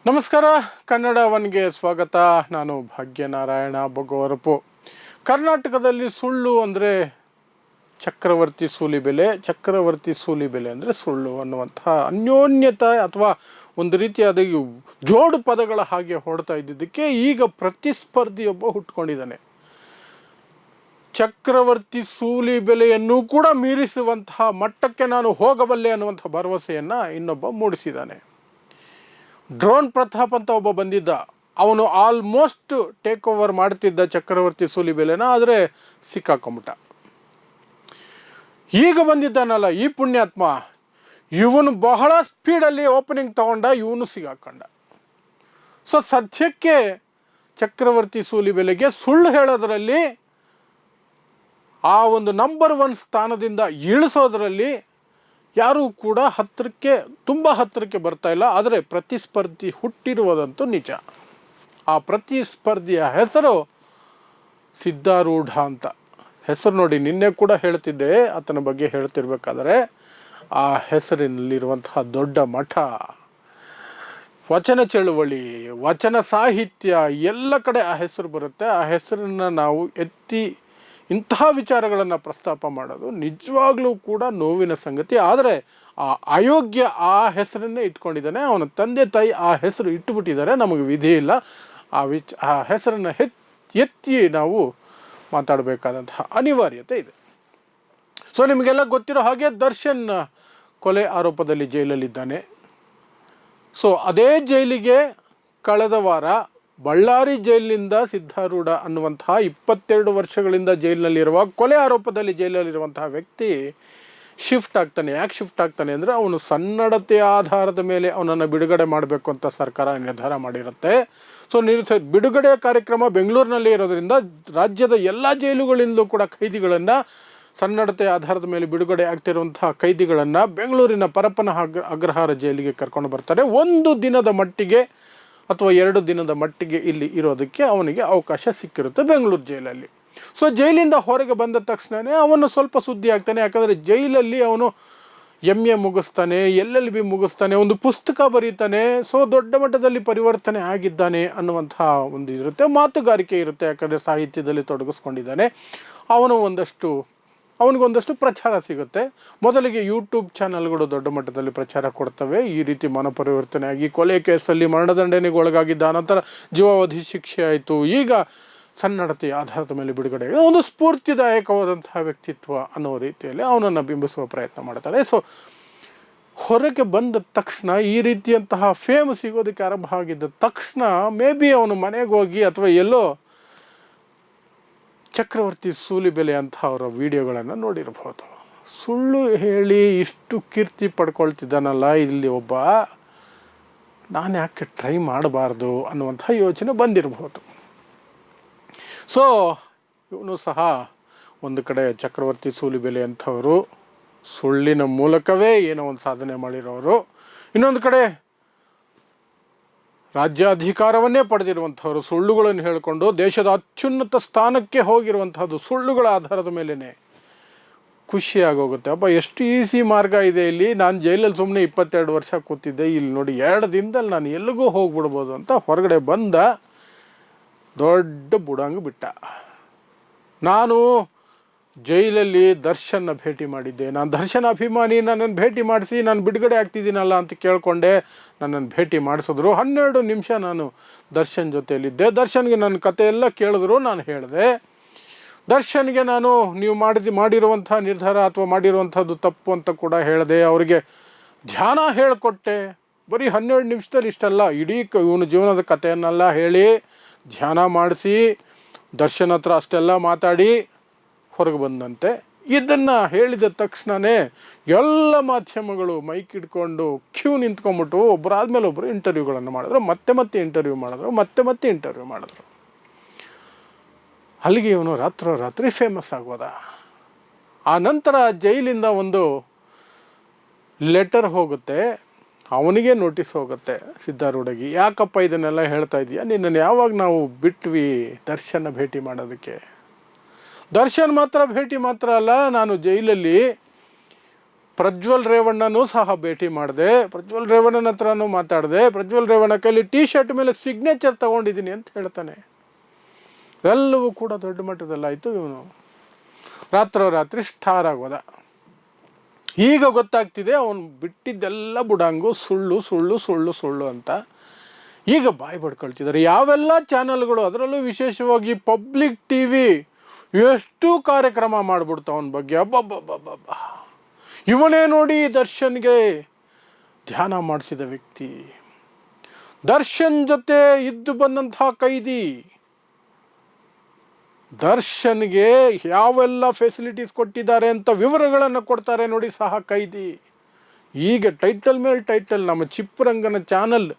ನಮಸ್ಕಾರ. ಕನ್ನಡ ಒನ್ಗೆ ಸ್ವಾಗತ. ನಾನು ಭಾಗ್ಯನಾರಾಯಣ ಬೊಗವರಪು. ಕರ್ನಾಟಕದಲ್ಲಿ ಸುಳ್ಳು ಅಂದರೆ ಚಕ್ರವರ್ತಿ ಸೂಲಿಬೆಲೆ, ಚಕ್ರವರ್ತಿ ಸೂಲಿಬೆಲೆ ಅಂದರೆ ಸುಳ್ಳು ಅನ್ನುವಂತಹ ಅನ್ಯೋನ್ಯತೆ ಅಥವಾ ಒಂದು ರೀತಿಯಾದ ಜೋಡು ಪದಗಳ ಹಾಗೆ ಹೊಡ್ತಾ ಇದ್ದಿದ್ದಕ್ಕೆ ಈಗ ಪ್ರತಿಸ್ಪರ್ಧಿಯೊಬ್ಬ ಹುಟ್ಕೊಂಡಿದ್ದಾನೆ. ಚಕ್ರವರ್ತಿ ಸೂಲಿಬೆಲೆಯನ್ನು ಕೂಡ ಮೀರಿಸುವಂತಹ ಮಟ್ಟಕ್ಕೆ ನಾನು ಹೋಗಬಲ್ಲೆ ಅನ್ನುವಂಥ ಭರವಸೆಯನ್ನು ಇನ್ನೊಬ್ಬ ಮೂಡಿಸಿದ್ದಾನೆ. ಡ್ರೋನ್ ಪ್ರತಾಪ್ ಅಂತ ಒಬ್ಬ ಬಂದಿದ್ದ. ಅವನು ಆಲ್ಮೋಸ್ಟ್ ಟೇಕ್ ಓವರ್ ಮಾಡ್ತಿದ್ದ ಚಕ್ರವರ್ತಿ ಸೂಲಿಬೆಲೆನ, ಆದರೆ ಸಿಕ್ಕಾಕೊಂಬಿಟ್ಟ. ಈಗ ಬಂದಿದ್ದಾನಲ್ಲ ಈ ಪುಣ್ಯಾತ್ಮ, ಇವನು ಬಹಳ ಸ್ಪೀಡಲ್ಲಿ ಓಪನಿಂಗ್ ತಗೊಂಡ, ಇವನು ಸಿಗಾಕೊಂಡ. ಸೊ ಸದ್ಯಕ್ಕೆ ಚಕ್ರವರ್ತಿ ಸೂಲಿಬೆಲೆಗೆ ಸುಳ್ಳು ಹೇಳೋದರಲ್ಲಿ, ಆ ಒಂದು ನಂಬರ್ 1 ಸ್ಥಾನದಿಂದ ಇಳಿಸೋದರಲ್ಲಿ ಯಾರೂ ಕೂಡ ತುಂಬ ಹತ್ತಿರಕ್ಕೆ ಬರ್ತಾ ಇಲ್ಲ. ಆದರೆ ಪ್ರತಿಸ್ಪರ್ಧಿ ಹುಟ್ಟಿರುವುದಂತೂ ನಿಜ. ಆ ಪ್ರತಿಸ್ಪರ್ಧಿಯ ಹೆಸರು ಸಿದ್ಧಾರೂಢ ಅಂತ. ಹೆಸರು ನೋಡಿ, ನಿನ್ನೆ ಕೂಡ ಹೇಳ್ತಿದ್ದೆ ಆತನ ಬಗ್ಗೆ ಹೇಳ್ತಿರ್ಬೇಕಾದ್ರೆ, ಆ ಹೆಸರಿನಲ್ಲಿರುವಂತಹ ದೊಡ್ಡ ಮಠ, ವಚನ ಚಳುವಳಿ, ವಚನ ಸಾಹಿತ್ಯ, ಎಲ್ಲ ಕಡೆ ಆ ಹೆಸರು ಬರುತ್ತೆ. ಆ ಹೆಸರನ್ನು ನಾವು ಎತ್ತಿ ಇಂತಹ ವಿಚಾರಗಳನ್ನು ಪ್ರಸ್ತಾಪ ಮಾಡೋದು ನಿಜವಾಗ್ಲೂ ಕೂಡ ನೋವಿನ ಸಂಗತಿ. ಆದರೆ ಆ ಅಯೋಗ್ಯ ಆ ಹೆಸರನ್ನೇ ಇಟ್ಕೊಂಡಿದ್ದಾನೆ. ಅವನ ತಂದೆ ತಾಯಿ ಆ ಹೆಸರು ಇಟ್ಟುಬಿಟ್ಟಿದ್ದಾರೆ. ನಮಗೆ ವಿಧಿ ಇಲ್ಲ. ಆ ಹೆಸರನ್ನು ಎತ್ತಿ ನಾವು ಮಾತಾಡಬೇಕಾದಂತಹ ಅನಿವಾರ್ಯತೆ ಇದೆ. ಸೊ ನಿಮಗೆಲ್ಲ ಗೊತ್ತಿರೋ ಹಾಗೆ ದರ್ಶನ್ ಕೊಲೆ ಆರೋಪದಲ್ಲಿ ಜೈಲಲ್ಲಿದ್ದಾನೆ. ಸೊ ಅದೇ ಜೈಲಿಗೆ ಕಳೆದ ವಾರ ಬಳ್ಳಾರಿ ಜೈಲಿನಿಂದ ಸಿದ್ಧಾರೂಢ ಅನ್ನುವಂತಹ 22 ವರ್ಷಗಳಿಂದ ಜೈಲಿನಲ್ಲಿರುವ, ಕೊಲೆ ಆರೋಪದಲ್ಲಿ ಜೈಲಲ್ಲಿರುವಂತಹ ವ್ಯಕ್ತಿ ಶಿಫ್ಟ್ ಆಗ್ತಾನೆ. ಯಾಕೆ ಶಿಫ್ಟ್ ಆಗ್ತಾನೆ ಅಂದರೆ, ಅವನು ಸನ್ನಡತೆಯ ಆಧಾರದ ಮೇಲೆ ಅವನನ್ನು ಬಿಡುಗಡೆ ಮಾಡಬೇಕು ಅಂತ ಸರ್ಕಾರ ನಿರ್ಧಾರ ಮಾಡಿರುತ್ತೆ. ಸೊ ಬಿಡುಗಡೆಯ ಕಾರ್ಯಕ್ರಮ ಬೆಂಗಳೂರಿನಲ್ಲಿ ಇರೋದ್ರಿಂದ ರಾಜ್ಯದ ಎಲ್ಲ ಜೈಲುಗಳಿಂದಲೂ ಕೂಡ ಕೈದಿಗಳನ್ನು, ಸನ್ನಡತೆಯ ಆಧಾರದ ಮೇಲೆ ಬಿಡುಗಡೆ ಆಗ್ತಿರುವಂತಹ ಕೈದಿಗಳನ್ನು ಬೆಂಗಳೂರಿನ ಪರಪ್ಪನ ಅಗ್ರಹಾರ ಜೈಲಿಗೆ ಕರ್ಕೊಂಡು ಬರ್ತಾರೆ. 1 ದಿನದ ಮಟ್ಟಿಗೆ ಅಥವಾ 2 ದಿನದ ಮಟ್ಟಿಗೆ ಇಲ್ಲಿ ಇರೋದಕ್ಕೆ ಅವನಿಗೆ ಅವಕಾಶ ಸಿಕ್ಕಿರುತ್ತೆ ಬೆಂಗಳೂರು ಜೈಲಲ್ಲಿ. ಸೊ ಜೈಲಿಂದ ಹೊರಗೆ ಬಂದ ತಕ್ಷಣವೇ ಅವನು ಸ್ವಲ್ಪ ಸುದ್ದಿ ಆಗ್ತಾನೆ. ಯಾಕಂದರೆ ಜೈಲಲ್ಲಿ ಅವನು MA ಮುಗಿಸ್ತಾನೆ, LLB ಮುಗಿಸ್ತಾನೆ, ಒಂದು ಪುಸ್ತಕ ಬರೀತಾನೆ. ಸೊ ದೊಡ್ಡ ಮಟ್ಟದಲ್ಲಿ ಪರಿವರ್ತನೆ ಆಗಿದ್ದಾನೆ ಅನ್ನುವಂತಹ ಒಂದು ಇರುತ್ತೆ, ಮಾತುಗಾರಿಕೆ ಇರುತ್ತೆ. ಯಾಕಂದರೆ ಸಾಹಿತ್ಯದಲ್ಲಿ ತೊಡಗಿಸ್ಕೊಂಡಿದ್ದಾನೆ. ಅವನಿಗೊಂದಷ್ಟು ಪ್ರಚಾರ ಸಿಗುತ್ತೆ. ಮೊದಲಿಗೆ ಯೂಟ್ಯೂಬ್ ಚಾನಲ್ಗಳು ದೊಡ್ಡ ಮಟ್ಟದಲ್ಲಿ ಪ್ರಚಾರ ಕೊಡ್ತವೆ. ಈ ರೀತಿ ಮನಪರಿವರ್ತನೆ ಆಗಿ ಕೊಲೆ ಕೇಸಲ್ಲಿ ಮರಣದಂಡನೆಗೆ ಒಳಗಾಗಿದ್ದ, ನಂತರ ಜೀವಾವಧಿ ಶಿಕ್ಷೆ ಆಯಿತು, ಈಗ ಸನ್ನಡತೆಯ ಆಧಾರದ ಮೇಲೆ ಬಿಡುಗಡೆ, ಒಂದು ಸ್ಫೂರ್ತಿದಾಯಕವಾದಂತಹ ವ್ಯಕ್ತಿತ್ವ ಅನ್ನೋ ರೀತಿಯಲ್ಲಿ ಅವನನ್ನು ಬಿಂಬಿಸುವ ಪ್ರಯತ್ನ ಮಾಡ್ತಾರೆ. ಸೊ ಹೊರಗೆ ಬಂದ ತಕ್ಷಣ ಈ ರೀತಿಯಂತಹ ಫೇಮ್ ಸಿಗೋದಕ್ಕೆ ಆರಂಭ ಆಗಿದ್ದ ತಕ್ಷಣ ಮೇ ಬಿ ಅವನು ಮನೆಗೆ ಹೋಗಿ ಅಥವಾ ಎಲ್ಲೋ ಚಕ್ರವರ್ತಿ ಸೂಲಿಬೆಲೆ ಅಂತ ಅವರ ವಿಡಿಯೋಗಳನ್ನು ನೋಡಿರ್ಬೋದು. ಸುಳ್ಳು ಹೇಳಿ ಇಷ್ಟು ಕೀರ್ತಿ ಪಡ್ಕೊಳ್ತಿದ್ದಾನಲ್ಲ ಇಲ್ಲಿ ಒಬ್ಬ, ನಾನು ಯಾಕೆ ಟ್ರೈ ಮಾಡಬಾರ್ದು ಅನ್ನುವಂಥ ಯೋಚನೆ ಬಂದಿರಬಹುದು. ಸೊ ಇವನು ಸಹ ಒಂದು ಕಡೆ ಚಕ್ರವರ್ತಿ ಸೂಲಿಬೆಲೆ ಅಂಥವರು ಸುಳ್ಳಿನ ಮೂಲಕವೇ ಏನೋ ಒಂದು ಸಾಧನೆ ಮಾಡಿರೋರು, ಇನ್ನೊಂದು ಕಡೆ ರಾಜ್ಯಾಧಿಕಾರವನ್ನೇ ಪಡೆದಿರುವಂಥವ್ರು, ಸುಳ್ಳುಗಳನ್ನು ಹೇಳಿಕೊಂಡು ದೇಶದ ಅತ್ಯುನ್ನತ ಸ್ಥಾನಕ್ಕೆ ಹೋಗಿರುವಂತಹದ್ದು ಸುಳ್ಳುಗಳ ಆಧಾರದ ಮೇಲೇ. ಖುಷಿಯಾಗೋಗುತ್ತೆ, ಅಪ್ಪ ಎಷ್ಟು ಈಸಿ ಮಾರ್ಗ ಇದೆ ಇಲ್ಲಿ. ನಾನು ಜೈಲಲ್ಲಿ ಸುಮ್ಮನೆ 22 ವರ್ಷ ಕೂತಿದ್ದೆ, ಇಲ್ಲಿ ನೋಡಿ 2 ದಿನದಲ್ಲಿ ನಾನು ಎಲ್ಲಿಗೂ ಹೋಗ್ಬಿಡ್ಬೋದು ಅಂತ ಹೊರಗಡೆ ಬಂದ ದೊಡ್ಡ ಬುಡಂಗ್ ಬಿಟ್ಟ. ನಾನು ಜೈಲಲ್ಲಿ ದರ್ಶನ್ನ ಭೇಟಿ ಮಾಡಿದ್ದೆ, ನಾನು ದರ್ಶನ ಅಭಿಮಾನಿ, ನನ್ನನ್ನು ಭೇಟಿ ಮಾಡಿಸಿ ನಾನು ಬಿಡುಗಡೆ ಆಗ್ತಿದ್ದೀನಲ್ಲ ಅಂತ ಕೇಳಿಕೊಂಡೆ. ನನ್ನನ್ನು ಭೇಟಿ ಮಾಡಿಸಿದ್ರು. 12 ನಿಮಿಷ ನಾನು ದರ್ಶನ್ ಜೊತೆಯಲ್ಲಿದ್ದೆ. ದರ್ಶನ್ಗೆ ನನ್ನ ಕತೆ ಎಲ್ಲ ಕೇಳಿದ್ರು, ನಾನು ಹೇಳಿದೆ. ದರ್ಶನ್ಗೆ ನಾನು ನೀವು ಮಾಡಿರುವಂಥ ನಿರ್ಧಾರ ಅಥವಾ ಮಾಡಿರುವಂಥದ್ದು ತಪ್ಪು ಅಂತ ಕೂಡ ಹೇಳಿದೆ. ಅವರಿಗೆ ಧ್ಯಾನ ಹೇಳಿಕೊಟ್ಟೆ. ಬರೀ 12 ನಿಮಿಷದಲ್ಲಿ ಇಷ್ಟಲ್ಲ, ಇಡೀ ಇವನು ಜೀವನದ ಕಥೆಯನ್ನೆಲ್ಲ ಹೇಳಿ ಧ್ಯಾನ ಮಾಡಿಸಿ ದರ್ಶನ್ ಹತ್ರ ಅಷ್ಟೆಲ್ಲ ಮಾತಾಡಿ ಹೊರಗೆ ಬಂದಂತೆ. ಇದನ್ನು ಹೇಳಿದ ತಕ್ಷಣವೇ ಎಲ್ಲ ಮಾಧ್ಯಮಗಳು ಮೈಕ್ ಇಟ್ಕೊಂಡು ಕ್ಯೂ ನಿಂತ್ಕೊಂಡ್ಬಿಟ್ಟು ಒಬ್ಬರಾದ್ಮೇಲೆ ಒಬ್ಬರು ಇಂಟರ್ವ್ಯೂಗಳನ್ನು ಮಾಡಿದ್ರು, ಮತ್ತೆ ಇಂಟರ್ವ್ಯೂ ಮಾಡಿದ್ರು. ಅಲ್ಲಿಗೆ ಇವನು ರಾತ್ರಿ ಫೇಮಸ್ ಆಗೋದ. ಆ ನಂತರ ಜೈಲಿಂದ ಒಂದು ಲೆಟರ್ ಹೋಗುತ್ತೆ, ಅವನಿಗೆ ನೋಟಿಸ್ ಹೋಗುತ್ತೆ ಸಿದ್ಧಾರೂಢಗೆ. ಯಾಕಪ್ಪ ಇದನ್ನೆಲ್ಲ ಹೇಳ್ತಾ ಇದೀಯಾ, ನಿನ್ನನ್ನು ಯಾವಾಗ ನಾವು ಬಿಟ್ವಿ ದರ್ಶನ ಭೇಟಿ ಮಾಡೋದಕ್ಕೆ? ದರ್ಶನ್ ಮಾತ್ರ ಭೇಟಿ ಮಾತ್ರ ಅಲ್ಲ, ನಾನು ಜೈಲಲ್ಲಿ ಪ್ರಜ್ವಲ್ ರೇವಣ್ಣನೂ ಸಹ ಭೇಟಿ ಮಾಡಿದೆ, ಪ್ರಜ್ವಲ್ ರೇವಣ್ಣನ ಹತ್ರನೂ ಮಾತಾಡಿದೆ. ಪ್ರಜ್ವಲ್ ರೇವಣ್ಣ ಕೈಲಿ ಟಿ ಶರ್ಟ್ ಮೇಲೆ ಸಿಗ್ನೇಚರ್ ತಗೊಂಡಿದ್ದೀನಿ ಅಂತ ಹೇಳ್ತಾನೆ. ಎಲ್ಲವೂ ಕೂಡ ದೊಡ್ಡ ಮಟ್ಟದಲ್ಲಾಯಿತು. ಇವನು ರಾತ್ರೋರಾತ್ರಿ ಸ್ಟಾರ್ ಆಗೋದ. ಈಗ ಗೊತ್ತಾಗ್ತಿದೆ ಅವನು ಬಿಟ್ಟಿದ್ದೆಲ್ಲ ಬುಡಂಗು, ಸುಳ್ಳು ಸುಳ್ಳು ಸುಳ್ಳು ಸುಳ್ಳು ಅಂತ. ಈಗ ಬಾಯಿ ಪಡ್ಕೊಳ್ತಿದ್ದಾರೆ ಯಾವೆಲ್ಲ ಚಾನಲ್ಗಳು, ಅದರಲ್ಲೂ ವಿಶೇಷವಾಗಿ ಪಬ್ಲಿಕ್ ಟಿವಿ ಎಷ್ಟು ಕಾರ್ಯಕ್ರಮ ಮಾಡಿಬಿಡ್ತು ಅವನ ಬಗ್ಗೆ. ಅಬ್ಬಬ್ಬಬ್ಬಬ್ಬ, ಇವನೇ ನೋಡಿ ದರ್ಶನ್ಗೆ ಧ್ಯಾನ ಮಾಡಿಸಿದ ವ್ಯಕ್ತಿ, ದರ್ಶನ್ ಜೊತೆ ಇದ್ದು ಬಂದಂತಹ ಕೈದಿ, ದರ್ಶನ್ಗೆ ಯಾವೆಲ್ಲ ಫೆಸಿಲಿಟೀಸ್ ಕೊಟ್ಟಿದ್ದಾರೆ ಅಂತ ವಿವರಗಳನ್ನು ಕೊಡ್ತಾರೆ ನೋಡಿ ಸಹ ಕೈದಿ. ಈಗ ಟೈಟಲ್ ಮೇಲೆ ಟೈಟಲ್ ನಮ್ಮ ಚಿಪ್ಪರಂಗನ ಚಾನಲ್.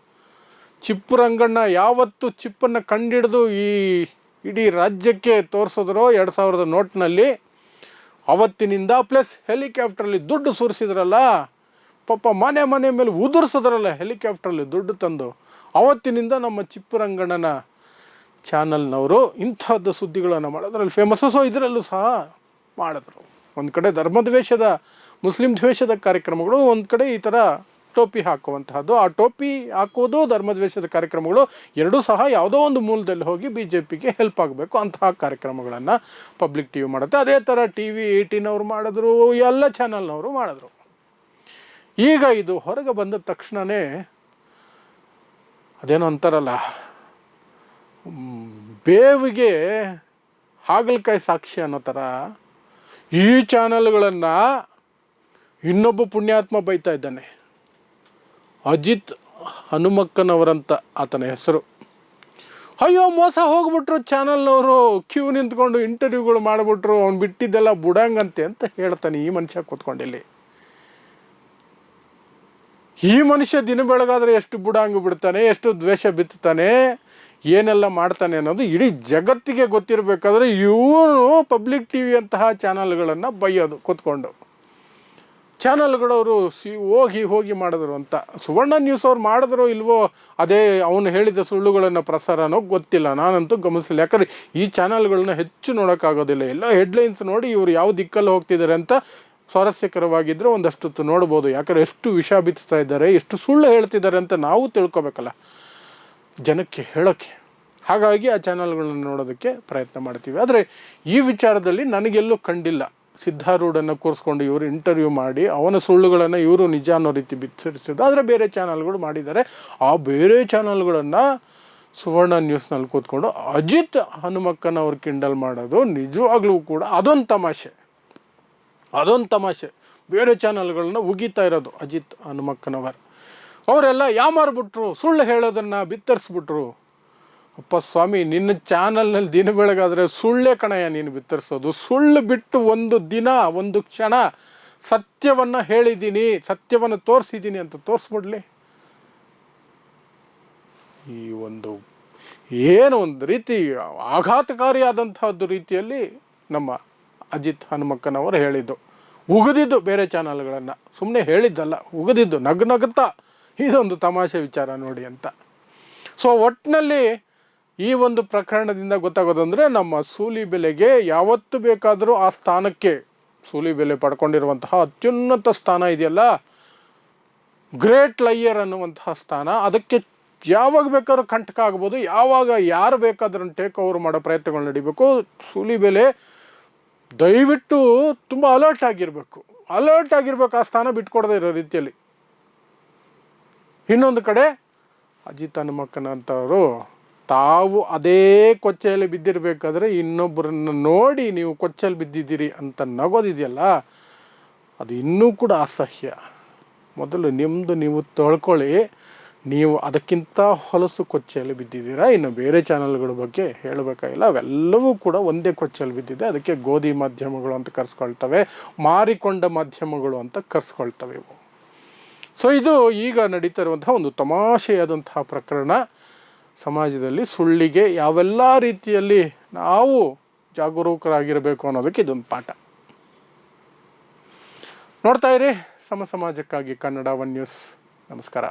ಚಿಪ್ಪರಂಗಣ್ಣ ಯಾವತ್ತು ಚಿಪ್ಪನ್ನು ಕಂಡಿಡಿದು ಈ ಇಡೀ ರಾಜ್ಯಕ್ಕೆ ತೋರಿಸಿದ್ರು 2000 ನೋಟ್ನಲ್ಲಿ, ಅವತ್ತಿನಿಂದ ಪ್ಲಸ್ ಹೆಲಿಕಾಪ್ಟ್ರಲ್ಲಿ ದುಡ್ಡು ಸುರಿಸಿದ್ರಲ್ಲ ಪಾಪ, ಮನೆ ಮೇಲೆ ಉದುರಿಸಿದ್ರಲ್ಲ ಹೆಲಿಕಾಪ್ಟ್ರಲ್ಲಿ ದುಡ್ಡು ತಂದು, ಅವತ್ತಿನಿಂದ ನಮ್ಮ ಚಿಪ್ಪರಂಗಣ್ಣನ ಚಾನಲ್ನವರು ಇಂಥದ್ದು ಸುದ್ದಿಗಳನ್ನು ಮಾಡೋದ್ರಲ್ಲಿ ಫೇಮಸ್ಸು. ಸೊ ಇದರಲ್ಲೂ ಸಹ ಮಾಡಿದ್ರು. ಒಂದು ಕಡೆ ಧರ್ಮದ್ವೇಷದ, ಮುಸ್ಲಿಂ ದ್ವೇಷದ ಕಾರ್ಯಕ್ರಮಗಳು, ಒಂದು ಕಡೆ ಈ ಥರ ಟೋಪಿ ಹಾಕುವಂತಹದ್ದು. ಆ ಟೋಪಿ ಹಾಕೋದು ಧರ್ಮದ್ವೇಷದ ಕಾರ್ಯಕ್ರಮಗಳು ಎರಡೂ ಸಹ ಯಾವುದೋ ಒಂದು ಮೂಲದಲ್ಲಿ ಹೋಗಿ BJPಗೆ ಹೆಲ್ಪ್ ಆಗಬೇಕು ಅಂತಹ ಕಾರ್ಯಕ್ರಮಗಳನ್ನು ಪಬ್ಲಿಕ್ ಟಿವಿ ಮಾಡುತ್ತೆ. ಅದೇ ಥರ TV18 ಅವರು ಮಾಡಿದ್ರು, ಎಲ್ಲ ಚಾನಲ್ನವರು ಮಾಡಿದ್ರು. ಈಗ ಇದು ಹೊರಗೆ ಬಂದ ತಕ್ಷಣವೇ ಅದೇನೋ ಅಂತಾರಲ್ಲ, ಬೇವಿಗೆ ಹಾಗಲಕಾಯಿ ಸಾಕ್ಷಿ ಅನ್ನೋ ಥರ ಈ ಚಾನಲ್ಗಳನ್ನು ಇನ್ನೊಬ್ಬ ಪುಣ್ಯಾತ್ಮ ಬೈತಾ ಇದ್ದಾನೆ. ಅಜಿತ್ ಹನುಮಕ್ಕನವರಂತ ಆತನ ಹೆಸರು. ಅಯ್ಯೋ ಮೋಸ ಹೋಗ್ಬಿಟ್ರು ಚಾನಲ್ನವರು, ಕ್ಯೂ ನಿಂತ್ಕೊಂಡು ಇಂಟರ್ವ್ಯೂಗಳು ಮಾಡಿಬಿಟ್ರು, ಅವ್ನು ಬಿಟ್ಟಿದ್ದೆಲ್ಲ ಬುಡಂಗಂತೆ ಅಂತ ಹೇಳ್ತಾನೆ ಈ ಮನುಷ್ಯ ಕೂತ್ಕೊಂಡಿಲ್ಲಿ. ಈ ಮನುಷ್ಯ ದಿನ ಬೆಳಗಾದರೆ ಎಷ್ಟು ಬುಡಂಗು ಬಿಡ್ತಾನೆ, ಎಷ್ಟು ದ್ವೇಷ ಬಿತ್ತಾನೆ, ಏನೆಲ್ಲ ಮಾಡ್ತಾನೆ ಅನ್ನೋದು ಇಡೀ ಜಗತ್ತಿಗೆ ಗೊತ್ತಿರಬೇಕಾದ್ರೆ ಇವನು ಪಬ್ಲಿಕ್ ಟಿವಿ ಅಂತಹ ಚಾನಲ್ಗಳನ್ನು ಬೈಯೋದು ಕೂತ್ಕೊಂಡು. ಚಾನಲ್ಗಳವರು ಹೋಗಿ ಮಾಡಿದ್ರು ಅಂತ. ಸುವರ್ಣ ನ್ಯೂಸ್ ಅವ್ರು ಮಾಡಿದ್ರು ಇಲ್ವೋ, ಅದೇ ಅವನು ಹೇಳಿದ ಸುಳ್ಳುಗಳನ್ನು ಪ್ರಸಾರನೋ ಗೊತ್ತಿಲ್ಲ, ನಾನಂತೂ ಗಮನಿಸಿಲ್ಲ. ಯಾಕಂದರೆ ಈ ಚಾನಲ್ಗಳನ್ನ ಹೆಚ್ಚು ನೋಡೋಕ್ಕಾಗೋದಿಲ್ಲ. ಎಲ್ಲ ಹೆಡ್ಲೈನ್ಸ್ ನೋಡಿ ಇವರು ಯಾವ ದಿಕ್ಕಲ್ಲಿ ಹೋಗ್ತಿದ್ದಾರೆ ಅಂತ ಸ್ವಾರಸ್ಯಕರವಾಗಿದ್ದರೆ ಒಂದಷ್ಟು ನೋಡ್ಬೋದು. ಯಾಕಂದರೆ ಎಷ್ಟು ವಿಷ ಬಿತ್ತಾ ಇದ್ದಾರೆ, ಎಷ್ಟು ಸುಳ್ಳು ಹೇಳ್ತಿದ್ದಾರೆ ಅಂತ ನಾವು ತಿಳ್ಕೊಬೇಕಲ್ಲ ಜನಕ್ಕೆ ಹೇಳೋಕ್ಕೆ. ಹಾಗಾಗಿ ಆ ಚಾನಲ್ಗಳನ್ನು ನೋಡೋದಕ್ಕೆ ಪ್ರಯತ್ನ ಮಾಡ್ತೀವಿ. ಆದರೆ ಈ ವಿಚಾರದಲ್ಲಿ ನನಗೆಲ್ಲೂ ಕಂಡಿಲ್ಲ ಸಿದ್ಧಾರೂಢನ್ನು ಕೂರಿಸ್ಕೊಂಡು ಇವರು ಇಂಟರ್ವ್ಯೂ ಮಾಡಿ ಅವನ ಸುಳ್ಳುಗಳನ್ನು ಇವರು ನಿಜ ಅನ್ನೋ ರೀತಿ ಬಿತ್ತರಿಸಿದ್ದು. ಆದರೆ ಬೇರೆ ಚಾನಲ್ಗಳು ಮಾಡಿದ್ದಾರೆ. ಆ ಬೇರೆ ಚಾನಲ್ಗಳನ್ನು ಸುವರ್ಣ ನ್ಯೂಸ್ನಲ್ಲಿ ಕೂತ್ಕೊಂಡು ಅಜಿತ್ ಹನುಮಕ್ಕನವ್ರು ಕಿಂಡಲ್ ಮಾಡೋದು ನಿಜವಾಗ್ಲೂ ಕೂಡ ಅದೊಂದು ತಮಾಷೆ. ಬೇರೆ ಚಾನಲ್ಗಳನ್ನ ಉಗಿತಾ ಇರೋದು ಅಜಿತ್ ಹನುಮಕ್ಕನವರು. ಅವರೆಲ್ಲ ಯಾಮಾರ್ಬಿಟ್ರು, ಸುಳ್ಳು ಹೇಳೋದನ್ನು ಬಿತ್ತರಿಸ್ಬಿಟ್ರು. ಅಪ್ಪ ಸ್ವಾಮಿ, ನಿನ್ನ ಚಾನಲ್ನಲ್ಲಿ ದಿನ ಬೆಳಗಾದರೆ ಸುಳ್ಳೇ ಕಣಯ್ಯ ನೀನು ಬಿತ್ತರಿಸೋದು. ಸುಳ್ಳು ಬಿಟ್ಟು ಒಂದು ದಿನ, ಒಂದು ಕ್ಷಣ ಸತ್ಯವನ್ನು ಹೇಳಿದ್ದೀನಿ, ಸತ್ಯವನ್ನು ತೋರಿಸಿದ್ದೀನಿ ಅಂತ ತೋರಿಸ್ಬಿಡ್ಲಿ. ಈ ಒಂದು ರೀತಿ ಆಘಾತಕಾರಿಯಾದಂತಹದ್ದು ರೀತಿಯಲ್ಲಿ ನಮ್ಮ ಅಜಿತ್ ಹನುಮಕ್ಕನವರು ಹೇಳಿದ್ದು, ಉಗಿದಿದ್ದು ಬೇರೆ ಚಾನಲ್ಗಳನ್ನು, ಸುಮ್ಮನೆ ಹೇಳಿದ್ದಲ್ಲ, ಉಗಿದಿದ್ದು ನಗುತ್ತಾ ಇದೊಂದು ತಮಾಷೆ ವಿಚಾರ ನೋಡಿ ಅಂತ. ಸೊ ಒಟ್ಟಿನಲ್ಲಿ ಈ ಒಂದು ಪ್ರಕರಣದಿಂದ ಗೊತ್ತಾಗೋದಂದರೆ ನಮ್ಮ ಸೂಲಿಬೆಲೆಗೆ ಯಾವತ್ತು ಬೇಕಾದರೂ ಆ ಸ್ಥಾನಕ್ಕೆ, ಸೂಲಿಬೆಲೆ ಪಡ್ಕೊಂಡಿರುವಂತಹ ಅತ್ಯುನ್ನತ ಸ್ಥಾನ ಇದೆಯಲ್ಲ, ಗ್ರೇಟ್ ಲೈಯರ್ ಅನ್ನುವಂತಹ ಸ್ಥಾನ, ಅದಕ್ಕೆ ಯಾವಾಗ ಬೇಕಾದ್ರೂ ಕಂಟಕ ಆಗ್ಬೋದು. ಯಾವಾಗ ಯಾರು ಬೇಕಾದ್ರೂ ಟೇಕ್ ಓವರ್ ಮಾಡೋ ಪ್ರಯತ್ನಗಳು ನಡಿಬೇಕು. ಸೂಲಿಬೆಲೆ ದಯವಿಟ್ಟು ತುಂಬ ಅಲರ್ಟ್ ಆಗಿರಬೇಕು, ಆ ಸ್ಥಾನ ಬಿಟ್ಕೊಡದೇ ಇರೋ ರೀತಿಯಲ್ಲಿ. ಇನ್ನೊಂದು ಕಡೆ ಅಜಿತ್ ಹನುಮಕ್ಕನಂಥವರು ತಾವು ಅದೇ ಕೊಚ್ಚೆಯಲ್ಲಿ ಬಿದ್ದಿರಬೇಕಾದ್ರೆ ಇನ್ನೊಬ್ಬರನ್ನು ನೋಡಿ ನೀವು ಕೊಚ್ಚೆಯಲ್ಲಿ ಬಿದ್ದಿದ್ದೀರಿ ಅಂತ ನಗೋದಿದೆಯಲ್ಲ, ಅದು ಇನ್ನೂ ಕೂಡ ಅಸಹ್ಯ. ಮೊದಲು ನಿಮ್ಮದು ನೀವು ತೊಳ್ಕೊಳ್ಳಿ, ನೀವು ಅದಕ್ಕಿಂತ ಹೊಲಸು ಕೊಚ್ಚೆಯಲ್ಲಿ ಬಿದ್ದಿದ್ದೀರಾ. ಇನ್ನು ಬೇರೆ ಚಾನಲ್ಗಳ ಬಗ್ಗೆ ಹೇಳಬೇಕಾಗಿಲ್ಲ, ಅವೆಲ್ಲವೂ ಕೂಡ ಒಂದೇ ಕೊಚ್ಚೆಯಲ್ಲಿ ಬಿದ್ದಿದೆ. ಅದಕ್ಕೆ ಗೋಧಿ ಮಾಧ್ಯಮಗಳು ಅಂತ ಕರೆಸ್ಕೊಳ್ತವೆ, ಮಾರಿಕೊಂಡ ಮಾಧ್ಯಮಗಳು ಅಂತ ಕರೆಸ್ಕೊಳ್ತವೆ ಇವು. ಸೊ ಇದು ಈಗ ನಡೀತಾ ಇರುವಂತಹ ಒಂದು ತಮಾಷೆಯಾದಂತಹ ಪ್ರಕರಣ. ಸಮಾಜದಲ್ಲಿ ಸುಳ್ಳಿಗೆ ಯಾವೆಲ್ಲ ರೀತಿಯಲ್ಲಿ ನಾವು ಜಾಗರೂಕರಾಗಿರಬೇಕು ಅನ್ನೋದಕ್ಕೆ ಇದೊಂದು ಪಾಠ. ನೋಡ್ತಾ ಇರಿ ಸಮಾಜಕ್ಕಾಗಿ ಕನ್ನಡ 1 ನ್ಯೂಸ್. ನಮಸ್ಕಾರ.